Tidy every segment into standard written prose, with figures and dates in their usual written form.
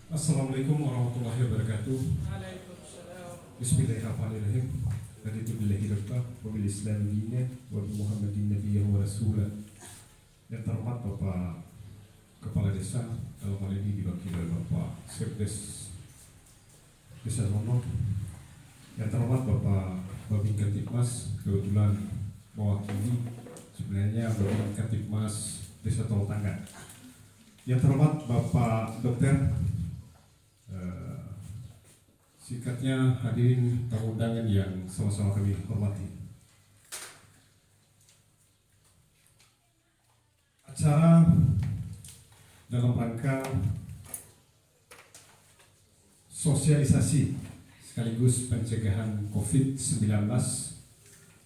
Assalamualaikum warahmatullahi wabarakatuh. Waalaikumsalam. Bismillahirrahmanirrahim. Raditu billahi rabba wa bil islam dina wa bi Muhammadin nabiyyan wa rasulah. Yang terhormat Bapak Kepala Desa, dalam hal ini diwakili oleh Bapak Sekdes Desa Rono. Yang terhormat Bapak Babin Kantipmas, kebetulan mewakili sebenarnya Babin Kantipmas Desa Tol Tangga. Yang terhormat Bapak Dokter, singkatnya hadirin tamu undangan yang sama-sama kami hormati. Acara dalam rangka sosialisasi sekaligus pencegahan COVID-19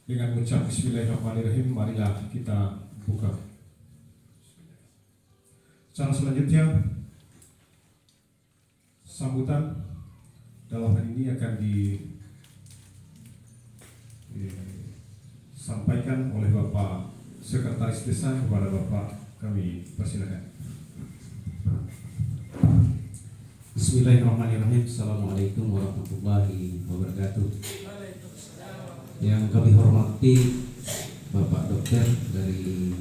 dengan mengucap Bismillahirrahmanirrahim, marilah kita buka. Secara selanjutnya, sambutan dalam hal ini akan disampaikan oleh Bapak Sekretaris Desa. Kepada Bapak kami persilakan. Bismillahirrahmanirrahim. Assalamualaikum warahmatullahi wabarakatuh. Waalaikumsalam. Yang kami hormati Bapak Dokter dari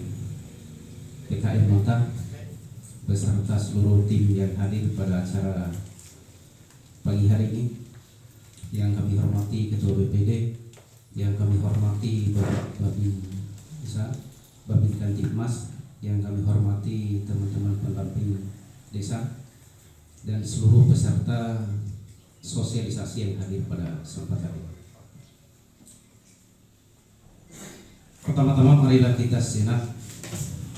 PKM Mota beserta seluruh tim yang hadir pada acara pagi hari ini. Yang kami hormati Ketua BPD, yang kami hormati Bapak Babin Desa, Babin Kantipmas, yang kami hormati teman-teman pendamping desa dan seluruh peserta sosialisasi yang hadir pada kesempatan ini. Pertama-tama marilah kita sejenak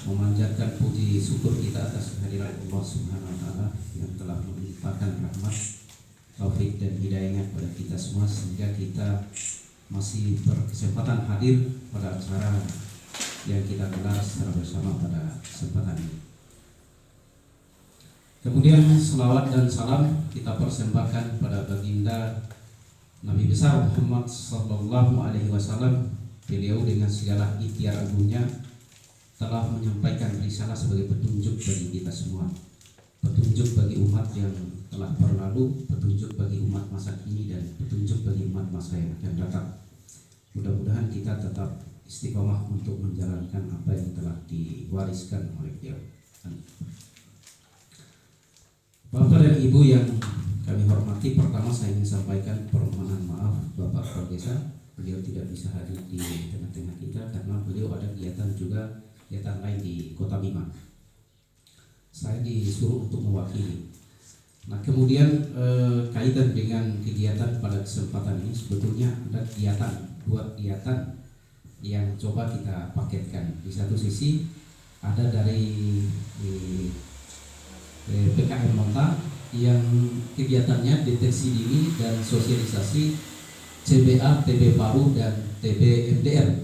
memanjatkan puji syukur kita atas kehadiran Allah Subhanahu wa taala yang telah melimpahkan rahmat, taufik dan hidayahnya kepada kita semua sehingga kita masih berkesempatan hadir pada acara yang kita gelar secara bersama pada kesempatan ini. Kemudian selawat dan salam kita persembahkan pada baginda Nabi besar Muhammad sallallahu alaihi wasallam. Beliau dengan segala ikhtiar agungnya telah menyampaikan risalah sebagai petunjuk bagi kita semua, petunjuk bagi umat yang telah berlalu, petunjuk bagi umat masa kini, dan petunjuk bagi umat masa yang akan datang. Mudah-mudahan kita tetap istiqomah untuk menjalankan apa yang telah diwariskan oleh beliau. Bapak dan Ibu yang kami hormati, pertama saya ingin sampaikan permohonan maaf Bapak Kepala Desa. Beliau tidak bisa hadir di tengah-tengah kita karena beliau ada kegiatan lain di Kota Bima. Saya disuruh untuk mewakili. Nah, kemudian kaitan dengan kegiatan pada kesempatan ini sebetulnya ada dua kegiatan yang coba kita paketkan. Di satu sisi ada dari PKM Mota yang kegiatannya deteksi dini dan sosialisasi CBA, TB Paru dan TB MDR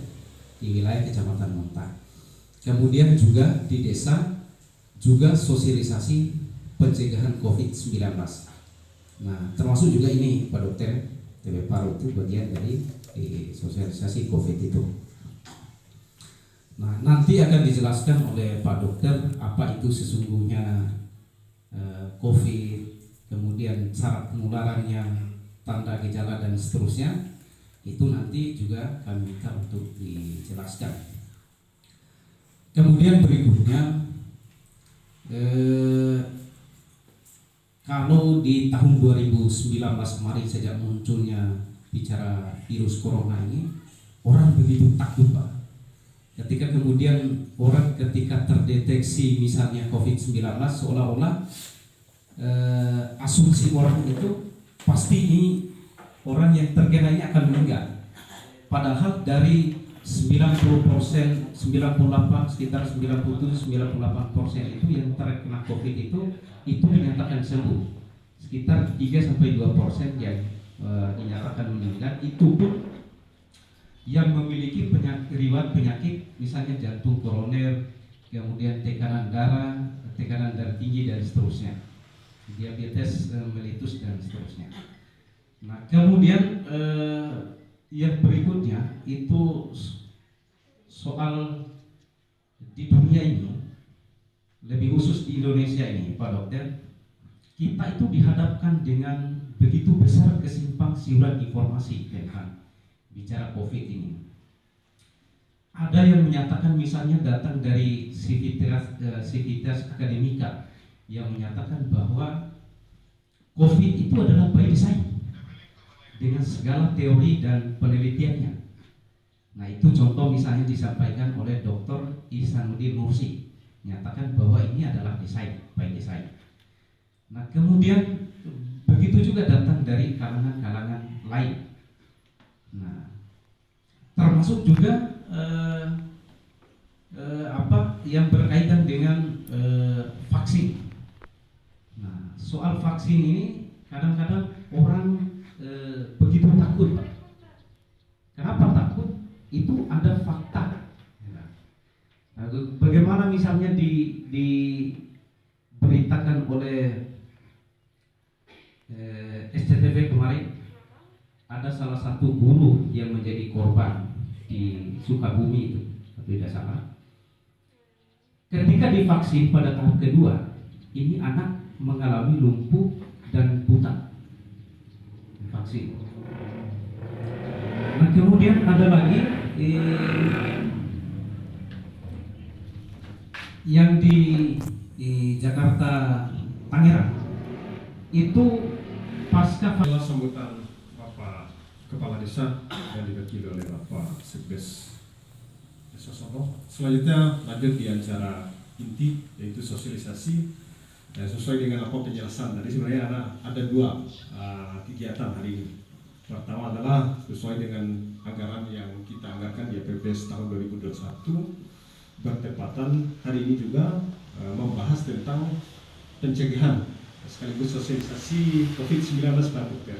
di wilayah Kecamatan Mota. Kemudian juga di desa juga sosialisasi pencegahan COVID-19. Nah, termasuk juga ini Pak Dokter, TB Paru itu bagian dari sosialisasi COVID itu. Nah, nanti akan dijelaskan oleh Pak Dokter apa itu sesungguhnya COVID, kemudian syarat penularannya, tanda gejala dan seterusnya. Itu nanti juga kami minta untuk dijelaskan. Kemudian berikutnya, kalau di tahun 2019 kemarin sejak munculnya bicara virus corona ini, orang begitu takut Pak. Ketika kemudian orang ketika terdeteksi misalnya COVID-19 seolah-olah asumsi orang itu pasti ini orang yang terkena ini akan meninggal. Padahal dari 90%, 98, sekitar 97-98% itu yang terkena COVID itu dinyatakan sembuh. Sekitar 3-2% yang dinyatakan meninggal. Itu pun yang memiliki riwayat penyakit misalnya jantung koroner, kemudian tekanan darah tinggi dan seterusnya, diabetes mellitus dan seterusnya. Nah, kemudian yang berikutnya itu soal di dunia ini, lebih khusus di Indonesia ini Pak Dokter, kita itu dihadapkan dengan begitu besar kesimpang siuran informasi tentang bicara COVID ini. Ada yang menyatakan misalnya datang dari Civitas Academica yang menyatakan bahwa COVID itu adalah by design dengan segala teori dan penelitiannya. Nah, itu contoh misalnya disampaikan oleh Dr. Ihsanuddin Nursi, menyatakan bahwa ini adalah desain, by design. Nah, kemudian begitu juga datang dari kalangan-kalangan lain. Nah, termasuk juga yang berkaitan dengan vaksin. Nah, soal vaksin ini kadang-kadang orang begitu takut, Pak. Kenapa takut? Itu ada fakta. Nah, bagaimana misalnya diberitakan oleh SCTV kemarin, ada salah satu guru yang menjadi korban di Sukabumi itu, tidak salah. Ketika divaksin pada tahap kedua, ini anak mengalami lumpuh dan buta. Vaksin. Nah, kemudian ada lagi yang di Jakarta Tangerang itu pasca sambutan Bapak Kepala Desa yang diwakili oleh Bapak Sekdes Desa Sono. Selanjutnya lanjut di acara inti, yaitu sosialisasi. Sesuai dengan apa penjelasan tadi, sebenarnya ada dua kegiatan hari ini. Pertama adalah sesuai dengan anggaran yang kita anggarkan di APBS tahun 2021, bertepatan hari ini juga membahas tentang pencegahan sekaligus sosialisasi COVID-19 Pak Dokter.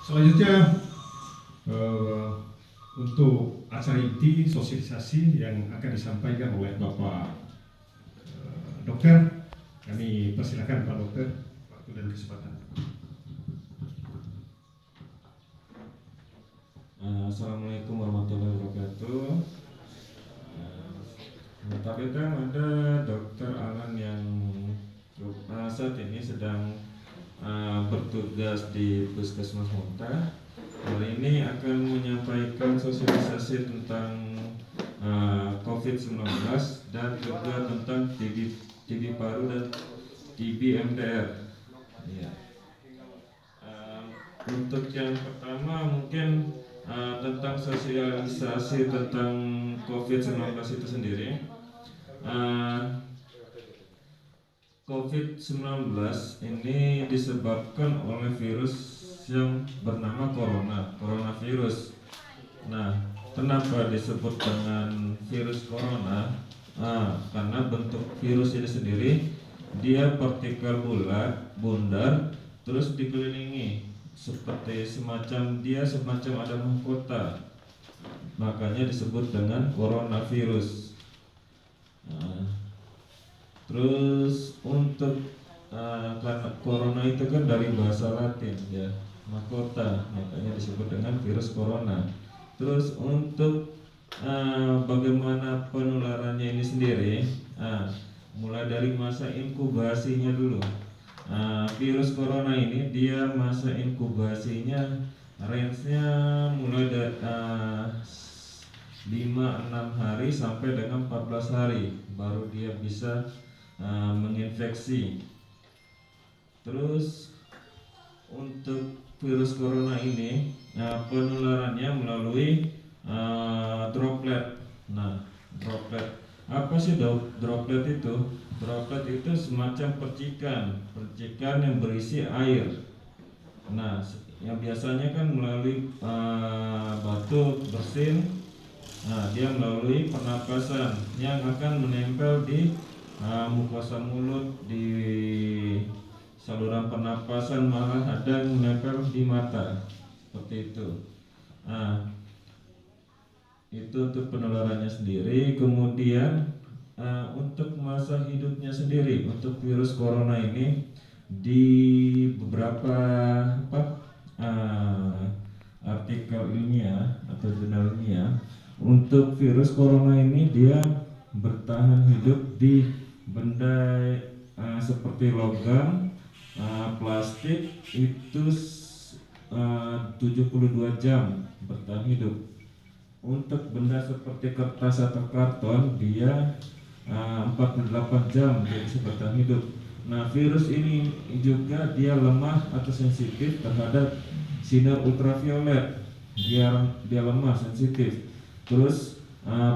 Selanjutnya untuk acara inti sosialisasi yang akan disampaikan oleh Bapak Dokter, kami persilakan Pak Dokter, waktu dan kesempatan. Assalamualaikum warahmatullahi wabarakatuh. Targetkan ada Dokter Alan yang saat ini sedang bertugas di Puskesmas Monta. Kali ini akan menyampaikan sosialisasi tentang COVID-19 dan juga tentang TB paru dan TB MDR. Ya. Untuk yang pertama mungkin tentang sosialisasi tentang COVID-19 itu sendiri. COVID-19 ini disebabkan oleh virus yang bernama coronavirus. Nah, kenapa disebut dengan virus corona? Karena bentuk virus ini sendiri dia partikel bulat, bundar, terus dikelilingi seperti semacam ada mahkota. Makanya disebut dengan coronavirus. Terus untuk karena corona itu kan dari bahasa Latin ya, mahkota, makanya disebut dengan virus corona. Terus untuk bagaimana penularannya ini sendiri, mulai dari masa inkubasinya dulu. Virus corona ini dia masa inkubasinya range-nya mulai dari 5-6 hari sampai dengan 14 hari baru dia bisa menginfeksi. Terus untuk virus corona ini penularannya melalui droplet. Nah, droplet apa sih droplet itu? Droplet itu semacam percikan yang berisi air. Nah, yang biasanya kan melalui batuk, bersin. Nah, dia melalui pernapasan yang akan menempel di mukosa mulut, di saluran pernapasan, malah ada yang menempel di mata, seperti itu. Nah, itu untuk penularannya sendiri. Kemudian untuk masa hidupnya sendiri untuk virus corona ini di beberapa artikel ilmiah atau jurnal ilmiah, untuk virus corona ini dia bertahan hidup di benda seperti logam, plastik itu 72 jam bertahan hidup. Untuk benda seperti kertas atau karton dia 48 jam dia bisa bertahan hidup. Nah, virus ini juga dia lemah atau sensitif terhadap sinar ultraviolet. Dia lemah, sensitif. Terus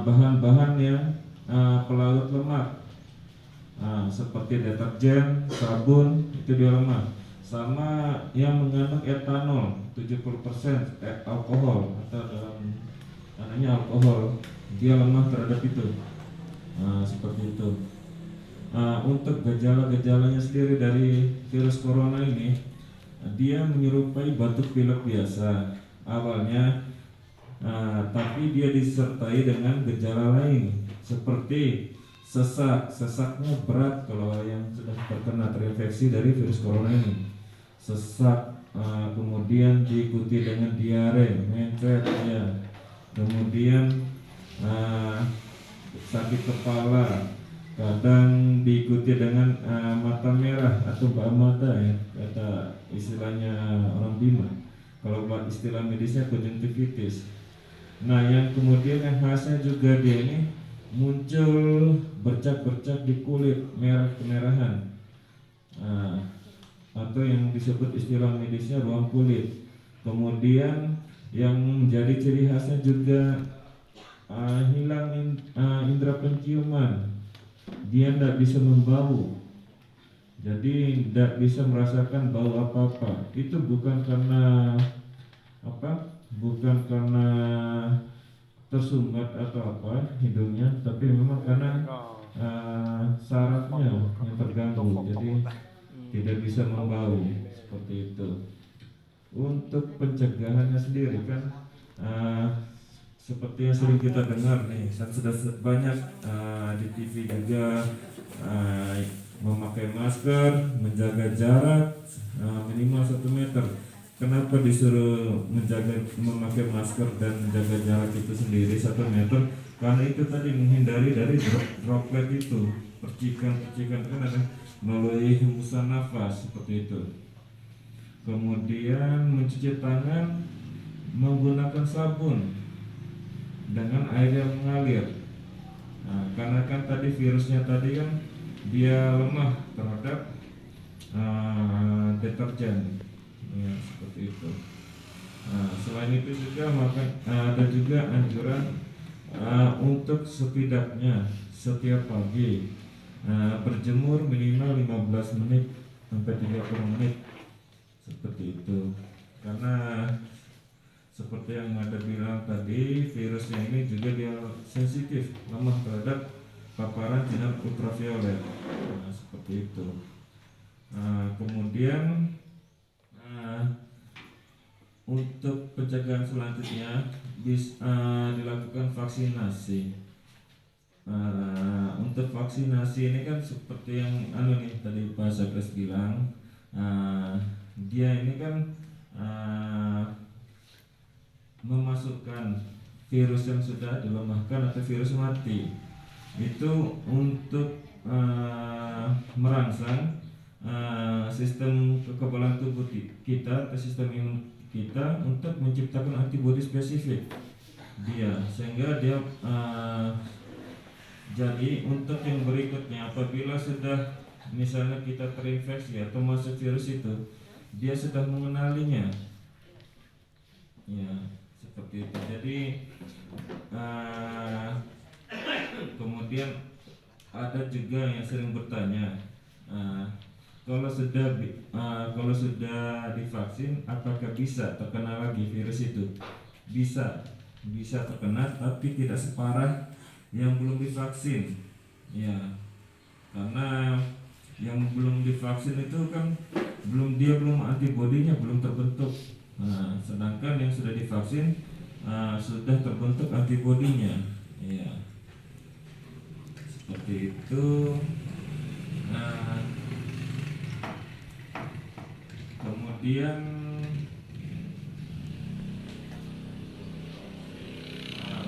bahan-bahan yang pelarut lemak seperti deterjen, sabun itu dia lemah. Sama yang mengandung etanol 70% alkohol atau dalam namanya alkohol, dia lemah terhadap itu. Seperti itu. Untuk gejala-gejalanya sendiri dari virus corona ini, dia menyerupai batuk pilek biasa awalnya, tapi dia disertai dengan gejala lain seperti sesaknya berat kalau yang sudah terkena terinfeksi dari virus corona ini. Sesak, kemudian diikuti dengan diare, mencret, ya. Kemudian sakit kepala, kadang diikuti dengan mata merah atau bau mata, ya, kata istilahnya orang Bima. Kalau buat istilah medisnya konjungtivitis. Nah, yang kemudian yang khasnya juga dia ini muncul bercak-bercak di kulit, merah kemerahan, atau yang disebut istilah medisnya ruam kulit. Kemudian yang menjadi ciri khasnya juga hilang indera penciuman. Dia tidak bisa membau, jadi tidak bisa merasakan bau apa-apa. Itu bukan karena bukan karena tersumbat atau apa hidungnya, tapi memang karena sarafnya yang terganggu, jadi tidak bisa membau, seperti itu. Untuk pencegahannya sendiri kan seperti yang sering kita dengar nih, sudah banyak di TV juga, memakai masker, menjaga jarak minimal 1 meter. Kenapa disuruh memakai masker dan menjaga jarak itu sendiri 1 meter? Karena itu tadi menghindari dari droplet itu, percikan-percikan kan ada melalui hembusan nafas, seperti itu. Kemudian mencuci tangan menggunakan sabun dengan air yang mengalir. Karena kan tadi virusnya tadi kan dia lemah terhadap deterjen, ya, seperti itu. Selain itu juga ada juga anjuran untuk setidaknya setiap pagi berjemur minimal 15 menit sampai 30 menit, seperti itu. Karena seperti yang ada bilang tadi, virusnya ini juga dia sensitif, lemah terhadap paparan sinar ultraviolet, seperti itu. Kemudian untuk pencegahan selanjutnya dilakukan vaksinasi. Untuk vaksinasi ini kan seperti yang tadi Pak Sakres bilang, dia ini kan memasukkan virus yang sudah dilemahkan atau virus mati itu untuk merangsang sistem kekebalan tubuh kita atau sistem imun kita untuk menciptakan antibodi spesifik dia, sehingga dia jadi untuk yang berikutnya apabila sudah misalnya kita terinfeksi atau masuk virus itu, dia sudah mengenalinya, ya, seperti itu. Jadi kemudian ada juga yang sering bertanya, kalau sudah divaksin apakah bisa terkena lagi virus itu? Bisa terkena, tapi tidak separah yang belum divaksin, ya, karena yang belum divaksin itu kan belum antibodinya belum terbentuk. Sedangkan yang sudah divaksin sudah terbentuk antibodinya, ya, seperti itu. Kemudian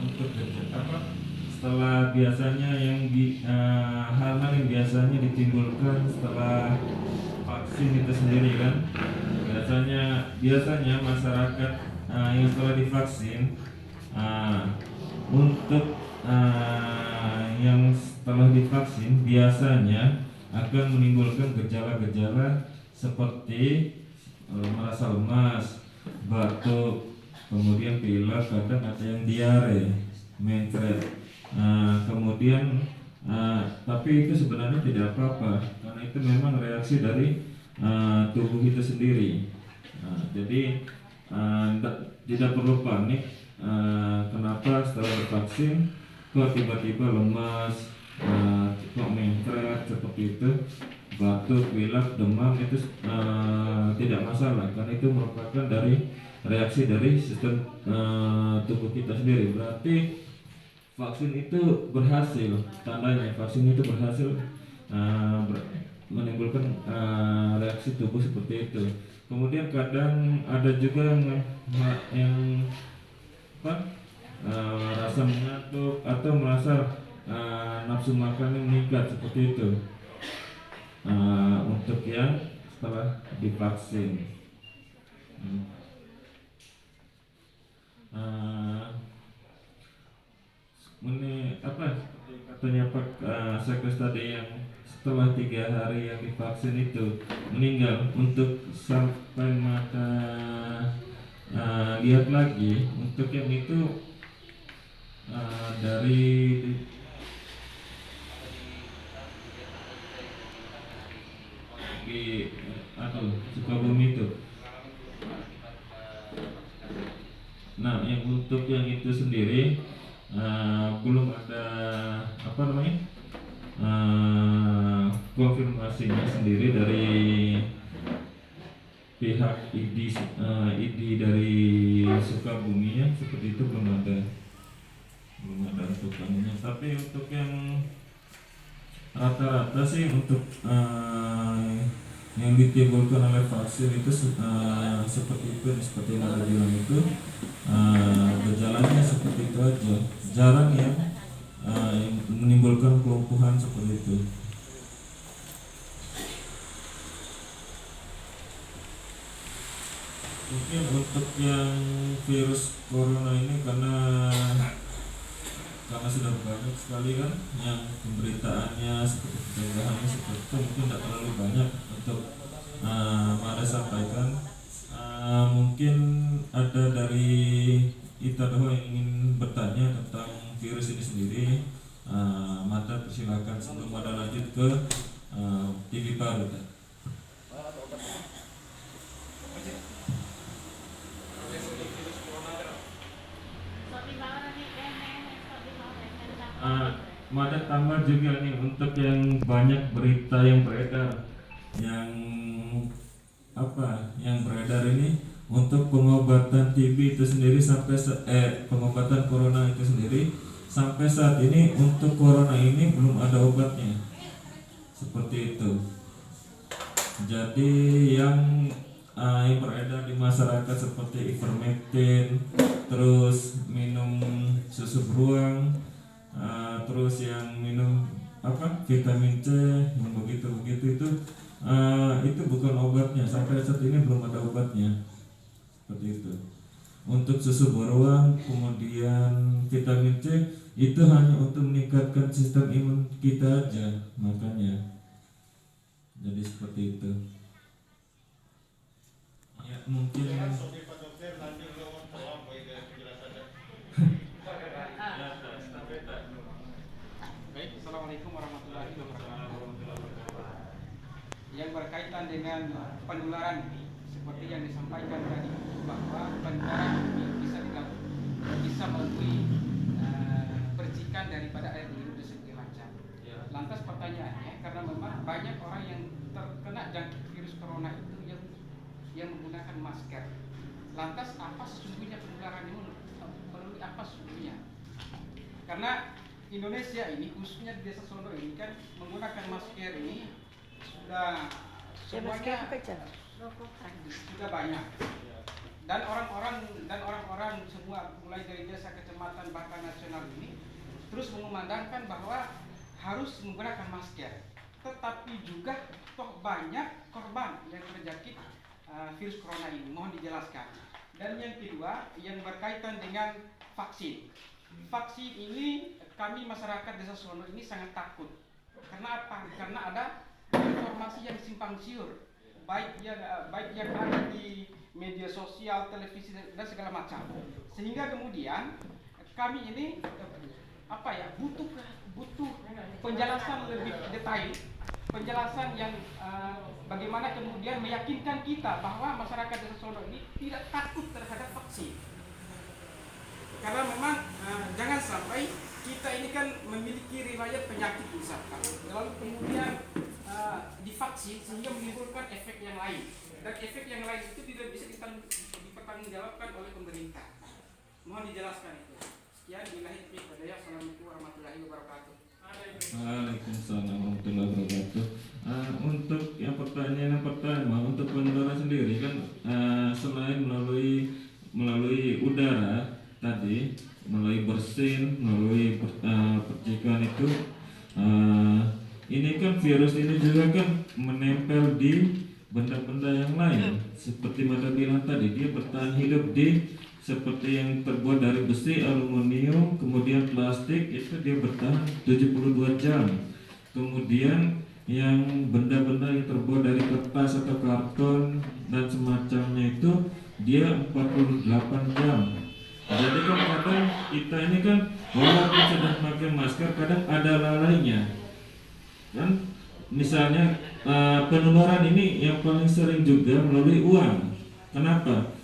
untuk setelah biasanya hal-hal yang biasanya ditimbulkan setelah vaksin itu sendiri kan, biasanya masyarakat yang setelah divaksin, untuk yang setelah divaksin biasanya akan menimbulkan gejala-gejala seperti merasa lemas, batuk, kemudian pilek, kadang ada yang diare, mencret. Kemudian tapi itu sebenarnya tidak apa-apa karena itu memang reaksi dari tubuh itu sendiri. Jadi tidak perlu panik. Kenapa setelah divaksin kok tiba-tiba lemas, kok mencret seperti itu, batuk, pilek, demam, itu tidak masalah karena itu merupakan dari reaksi dari sistem tubuh kita sendiri. Berarti vaksin itu berhasil, tandanya vaksin itu berhasil menimbulkan reaksi tubuh seperti itu. Kemudian kadang ada juga yang rasa mengantuk atau merasa nafsu makannya meningkat seperti itu, untuk yang setelah divaksin. Seperti katanya Pak Sekdes tadi, yang setelah 3 hari yang divaksin itu meninggal, untuk sampai mata lihat lagi, untuk yang itu dari Sukabumi itu. Nah, yang untuk yang itu sendiri belum ada konfirmasinya sendiri dari pihak ID dari Sukabumi ya, seperti itu belum ada untuk kamunya. Tapi untuk yang rata-rata sih untuk yang ditimbulkan oleh vaksin itu seperti yang ada bilang itu, gejalanya seperti itu aja, jarang yang menimbulkan kelumpuhan seperti itu. Mungkin untuk yang virus corona ini karena sudah banyak sekali kan yang pemberitaannya seperti pencegahannya seperti itu, mungkin tidak terlalu banyak untuk Mada sampaikan. Mungkin ada dari Itadoho yang ingin bertanya tentang virus ini sendiri. Mada persilakan sebelum Mada lanjut ke TV baru. Mada tambah juga nih untuk yang banyak berita yang beredar, yang beredar ini untuk pengobatan TB itu sendiri pengobatan corona itu sendiri sampai saat ini untuk corona ini belum ada obatnya, seperti itu. Jadi yang beredar di masyarakat seperti ivermectin, terus minum susu beruang, terus yang minum vitamin C yang begitu itu bukan obatnya, sampai saat ini belum ada obatnya, seperti itu. Untuk susu beruang kemudian vitamin C itu hanya untuk meningkatkan sistem imun kita aja, makanya jadi seperti itu ya. Mungkin Assalamualaikum warahmatullahi wabarakatuh. Yang berkaitan dengan penularan ini, seperti yang disampaikan tadi, bahwa penularan ini bisa melalui percikan daripada air minum dan segala macam. Lantas pertanyaannya, karena memang banyak orang yang terkena jangkit virus corona itu yang menggunakan masker. Lantas apa sesungguhnya penularan ini? Melalui apa sesungguhnya? Karena Indonesia ini, khususnya di Desa Sondo ini kan menggunakan masker ini sudah semuanya sudah banyak, dan orang-orang semua mulai dari desa, kecamatan, bahkan nasional ini terus mengumandangkan bahwa harus menggunakan masker. Tetapi juga toh banyak korban yang terjangkit virus corona ini. Mohon dijelaskan. Dan yang kedua yang berkaitan dengan vaksin. Vaksin ini kami masyarakat Desa Sono ini sangat takut. Karena apa? Karena ada informasi yang simpang siur, baik yang ada di media sosial, televisi dan segala macam. Sehingga kemudian kami ini butuh penjelasan lebih detail, penjelasan yang bagaimana kemudian meyakinkan kita bahwa masyarakat Desa Sono ini tidak takut terhadap vaksin. Karena memang jangan sampai kita ini kan memiliki riwayat penyakit misalkan, lalu kemudian divaksin sehingga menimbulkan efek yang lain, dan efek yang lain itu tidak bisa dipertanggungjawabkan oleh pemerintah. Mohon dijelaskan itu. Sekian, billahi taufiq wal hidayah. Assalamualaikum warahmatullahi wabarakatuh. Waalaikumsalam warahmatullahi wabarakatuh. Untuk yang pertanyaan yang pertama, untuk penularan sendiri kan selain melalui udara tadi, melalui bersin, melalui percikan itu, ini kan virus ini juga kan menempel di benda-benda yang lain. Seperti Mada bilang tadi, dia bertahan hidup di seperti yang terbuat dari besi, aluminium, kemudian plastik, itu dia bertahan 72 jam. Kemudian yang benda-benda yang terbuat dari kertas atau karton dan semacamnya itu dia 48 jam. Jadi kan kadang kita ini kan walaupun sudah pakai masker, kadang ada lalainya. Kan misalnya penularan ini yang paling sering juga melalui uang. Kenapa?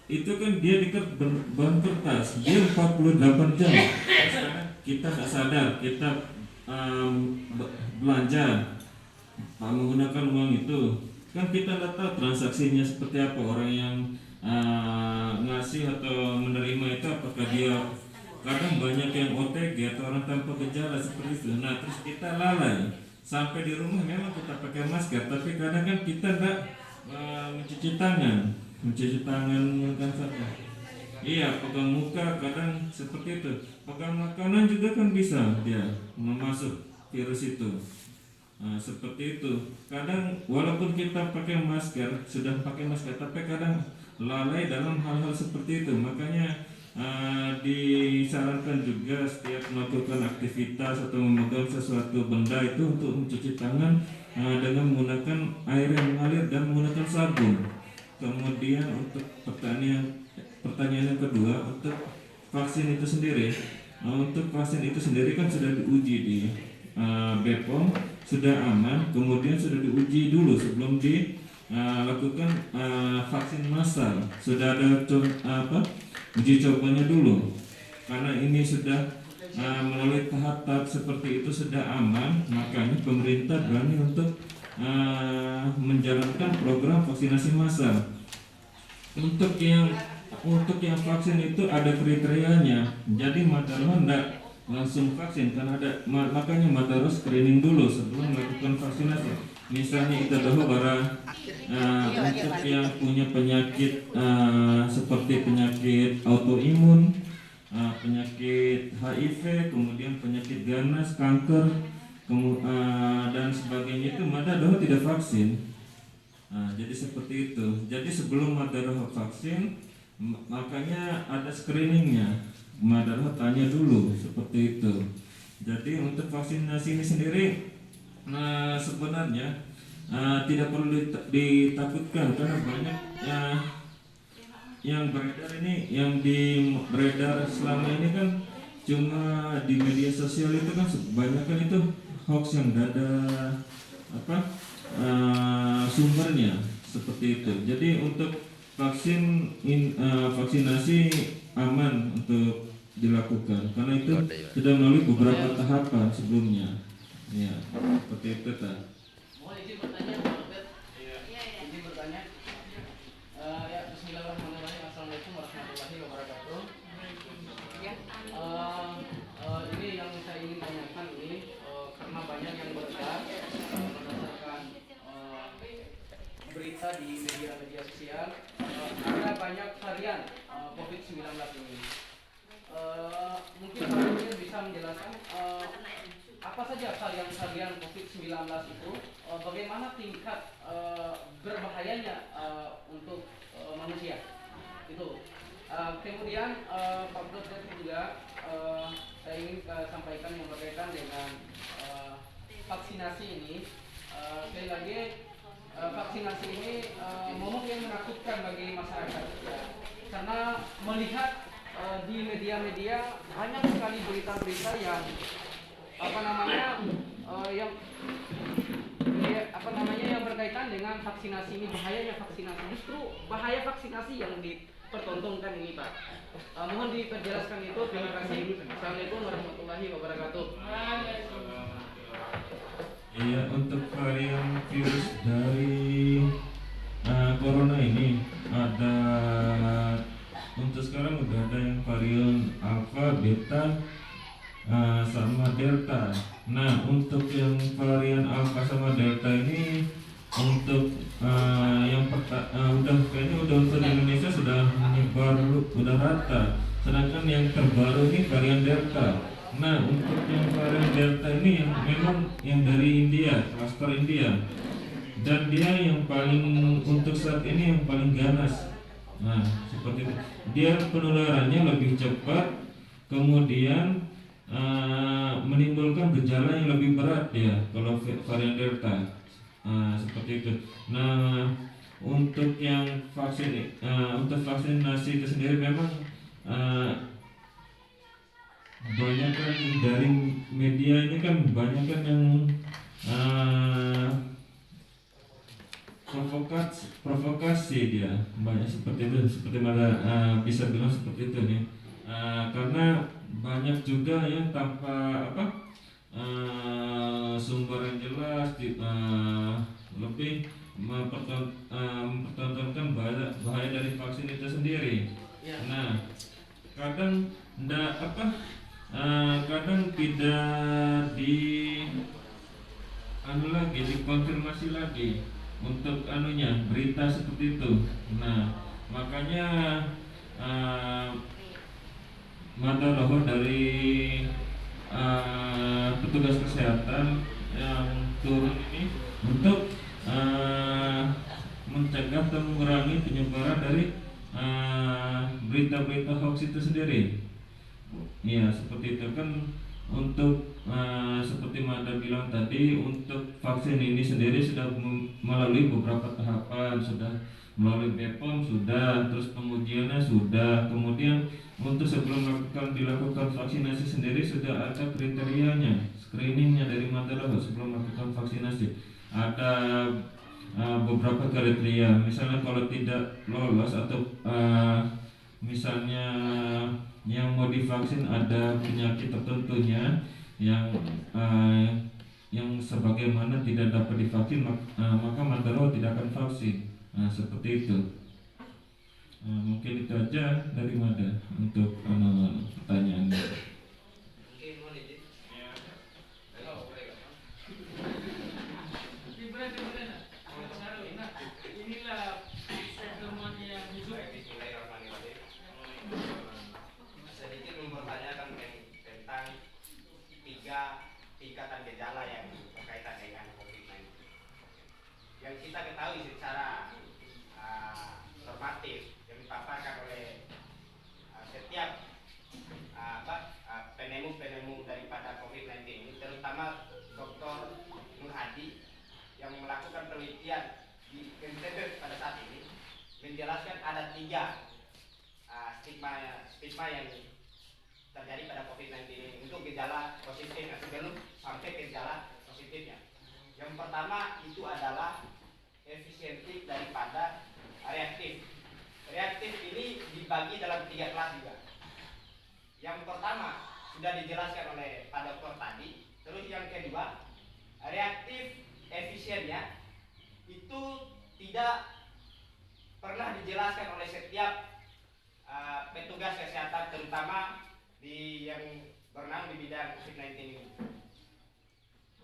Itu kan dia diikat bahan kertas, dia 48 jam. Sekarang kita nggak sadar, kita belanja menggunakan uang itu, kan kita nggak tahu transaksinya seperti apa, orang yang ngasih atau menerima itu apakah dia, kadang banyak yang OTG atau orang tanpa gejala seperti itu. Nah terus kita lalai, sampai di rumah memang kita pakai masker, tapi kadang kan kita nggak mencuci tangan kan saja. Iya, pegang muka kadang seperti itu. Pegang makanan juga kan bisa dia memasuk virus itu. Nah, seperti itu. Kadang walaupun kita pakai masker, sudah pakai masker, tapi kadang lalai dalam hal-hal seperti itu. Makanya disarankan juga setiap melakukan aktivitas atau memegang sesuatu benda itu untuk mencuci tangan dengan menggunakan air yang mengalir dan menggunakan sabun. Kemudian untuk pertanyaan yang kedua, untuk vaksin itu sendiri, untuk vaksin itu sendiri kan sudah diuji di BPOM, sudah aman, kemudian sudah diuji dulu sebelum dilakukan vaksin massal, sudah ada uji cobanya dulu. Karena ini sudah melalui tahap-tahap seperti itu sudah aman, makanya pemerintah berani untuk menjalankan program vaksinasi massal. Untuk yang vaksin itu ada kriterianya. Jadi Madaroh tidak langsung vaksin, karena ada, makanya Madaroh screening dulu sebelum melakukan vaksinasi. Misalnya kita tahu para untuk yang punya penyakit seperti penyakit autoimun, penyakit HIV, kemudian penyakit ganas, kanker, dan sebagainya, itu Madaroh tidak vaksin. Jadi seperti itu. Jadi sebelum Madaroh vaksin, makanya ada screeningnya. Madaroh tanya dulu seperti itu. Jadi untuk vaksinasi ini sendiri, sebenarnya tidak perlu ditakutkan, karena banyak yang beredar ini, yang beredar selama ini kan cuma di media sosial itu kan kebanyakan itu hoax yang ada sumbernya seperti itu. Jadi untuk vaksinasi aman untuk dilakukan, karena itu sudah melalui beberapa tahapan sebelumnya. Ya, seperti itu kan. Mohon izin bertanya, Pak Dokter. Izin bertanya. Ya, Bismillahirrahmanirrahim. Assalamualaikum warahmatullahi wabarakatuh. Ini yang saya ingin tanyakan ini, karena banyak yang beredar berdasarkan berita di media sosial, ada banyak varian COVID-19 ini. mungkin Pak Dokter bisa menjelaskan apa saja varian COVID-19 itu, bagaimana tingkat berbahayanya untuk manusia itu. Kemudian Pak Dokter juga saya ingin sampaikan yang berkaitan dengan vaksinasi ini. Sekali lagi vaksinasi ini momok yang menakutkan bagi masyarakat ya. Karena melihat di media-media banyak sekali berita-berita yang yang berkaitan dengan vaksinasi ini, bahayanya vaksinasi. Justru bahaya vaksinasi yang dipertontonkan ini, Pak. Mohon diperjelaskan itu. Terima kasih. Assalamualaikum warahmatullahi wabarakatuh. Iya, untuk varian virus dari corona ini ada, untuk sekarang udah ada yang varian alpha, beta, sama delta. Nah, untuk yang varian alpha sama delta ini untuk udah untuk Indonesia sudah menyebar, udah rata. Sedangkan yang terbaru ini varian delta. Nah, untuk yang varian delta ini yang memang yang dari India, klaster India, dan dia yang paling untuk saat ini yang paling ganas. Nah, seperti itu. Dia penularannya lebih cepat, kemudian menimbulkan gejala yang lebih berat ya kalau varian delta. Seperti itu. Nah, untuk yang untuk vaksinasi itu sendiri memang banyak kan dari media ini kan banyak kan yang provokasi dia banyak seperti itu, seperti mana bisa bilang seperti itu nih. Karena banyak juga yang tanpa sumber yang jelas lebih mempertontonkan bahaya dari vaksin itu sendiri. Nah, kadang kadang tidak dikonfirmasi lagi untuk berita seperti itu. Nah, makanya mata roh dari petugas kesehatan yang turun ini untuk mencegah dan mengurangi penyebaran dari berita-berita hoax itu sendiri. Ya, seperti itu kan. Untuk seperti Mada bilang tadi, untuk vaksin ini sendiri sudah melalui beberapa tahapan, sudah melalui BPOM sudah, terus pengujiannya sudah, kemudian untuk sebelum dilakukan vaksinasi sendiri sudah ada kriterianya, screeningnya dari Mandala sebelum melakukan vaksinasi. Ada beberapa kriteria, misalnya kalau tidak lolos atau misalnya yang mau divaksin ada penyakit tertentunya yang sebagaimana tidak dapat divaksin, maka Mandala tidak akan vaksin. Nah, seperti itu. Mungkin itu aja dari Mada untuk pertanyaannya. Inilah pertemuan yang hidup. Sedikit mempertanyakan tentang tiga tingkatan gejala yang berkaitan dengan COVID-19. Yang kita ketahui secara normatif yang dipaparkan oleh setiap penemu daripada COVID-19 ini, terutama Dr. Nur Hadi yang melakukan penelitian di NTB pada saat ini, menjelaskan ada tiga stigma yang terjadi pada COVID-19 ini untuk gejala positifnya sebelum sampai ke gejala positifnya. Yang pertama itu adalah efisiensi daripada reaktif. Reaktif ini dibagi dalam 3 kelas juga. Yang pertama sudah dijelaskan oleh Pak Dokter tadi. Terus yang kedua, reaktif efisiennya itu tidak pernah dijelaskan oleh setiap petugas kesehatan, terutama yang bernaung di bidang COVID-19 ini.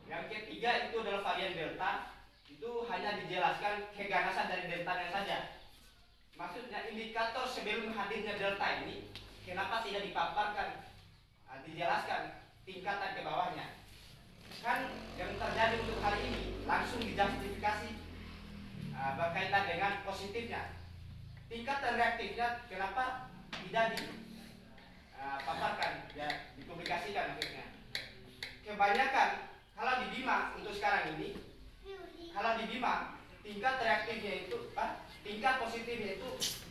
Yang ketiga itu adalah varian Delta. Itu hanya dijelaskan keganasan dari deltanya saja. Maksudnya indikator sebelum hadirnya delta ini, kenapa tidak dipaparkan, dijelaskan tingkatan ke bawahnya? Kan yang terjadi untuk hari ini langsung dijustifikasi berkaitan dengan positifnya. Tingkatan reaktifnya kenapa tidak dipaparkan, ya, dipublikasikan akhirnya? Kebanyakan kalau di BIMA untuk sekarang ini, kalau di BIMA tingkat reaktifnya itu, tingkat positifnya itu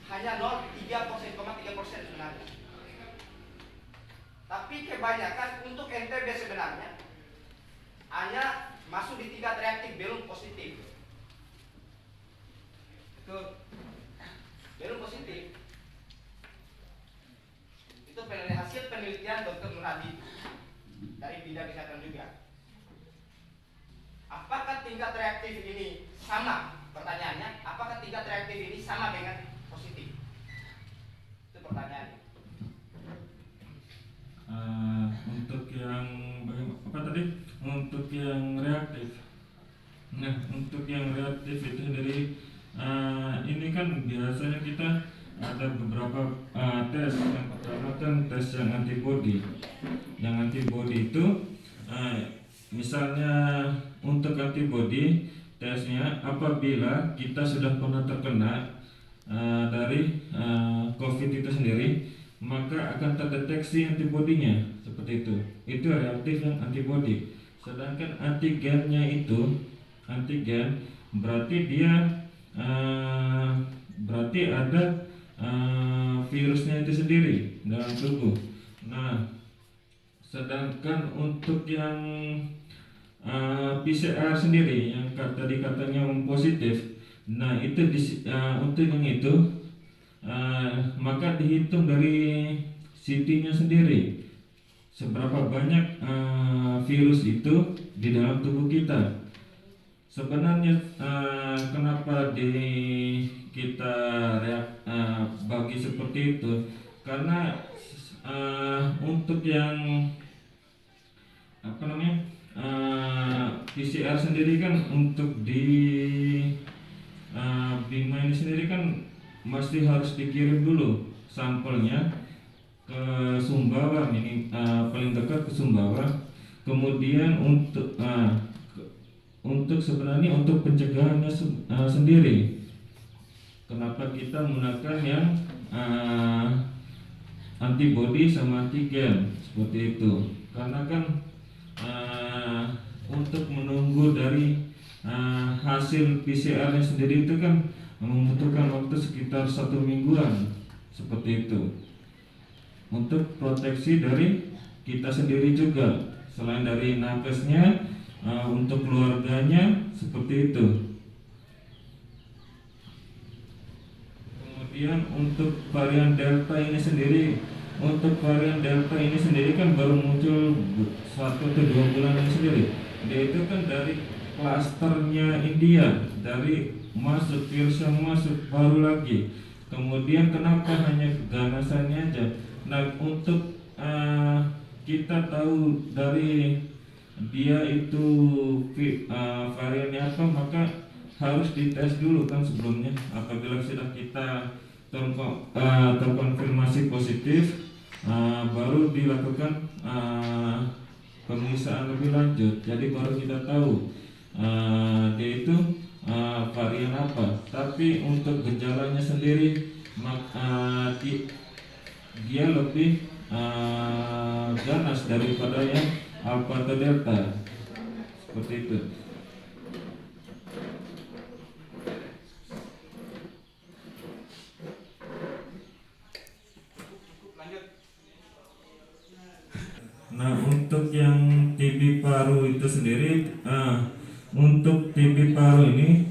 hanya 0,3% sebenarnya. Tapi kebanyakan untuk NTB sebenarnya hanya masuk di tingkat reaktif belum positif. Itu belum positif. Itu hasil penelitian Dr. Nur Hadi dari bidang kesehatan juga. Apakah tingkat reaktif ini sama? Pertanyaannya, apakah tingkat reaktif ini sama dengan positif? Itu pertanyaannya. Untuk yang apa tadi? Untuk yang reaktif. Nah, untuk yang reaktif itu sendiri, ini kan biasanya kita ada beberapa tes. Yang pertama kan tes yang antibody. Yang antibody itu, misalnya untuk antibody tesnya apabila kita sudah pernah terkena dari COVID itu sendiri, maka akan terdeteksi antibodinya seperti itu. Itu reaktif yang antibody. Sedangkan antigennya itu, antigen berarti dia berarti ada virusnya itu sendiri dalam tubuh. Nah, sedangkan untuk yang PCR sendiri yang tadi katanya positif, nah itu untuk yang itu maka dihitung dari CT-nya sendiri seberapa banyak virus itu di dalam tubuh kita. Sebenarnya kenapa kita bagi seperti itu? Karena untuk yang apa namanya PCR sendiri kan untuk di BIMA ini sendiri kan masih harus dikirim dulu sampelnya ke Sumbawa, ini paling dekat ke Sumbawa. Kemudian untuk sebenarnya untuk pencegahannya sendiri, kenapa kita menggunakan yang antibody sama antigen seperti itu? Karena kan untuk menunggu dari hasil PCR-nya sendiri itu kan membutuhkan waktu sekitar 1 mingguan seperti itu. Untuk proteksi dari kita sendiri juga, selain dari nakesnya, untuk keluarganya seperti itu. Kemudian untuk varian Delta ini sendiri, kan baru muncul 1 atau 2 bulan ini sendiri. Dia itu kan dari klasternya India, dari virus yang masuk baru lagi. Kemudian kenapa hanya keganasannya aja? Nah, untuk kita tahu dari dia itu variannya apa, maka harus dites dulu kan sebelumnya. Apabila sudah kita terkonfirmasi positif, baru dilakukan pemeriksaan lebih lanjut. Jadi baru kita tahu dia itu varian apa. Tapi untuk gejalanya sendiri dia lebih ganas daripada yang Alpha atau Delta seperti itu. Nah, untuk yang TB paru itu sendiri, untuk TB paru ini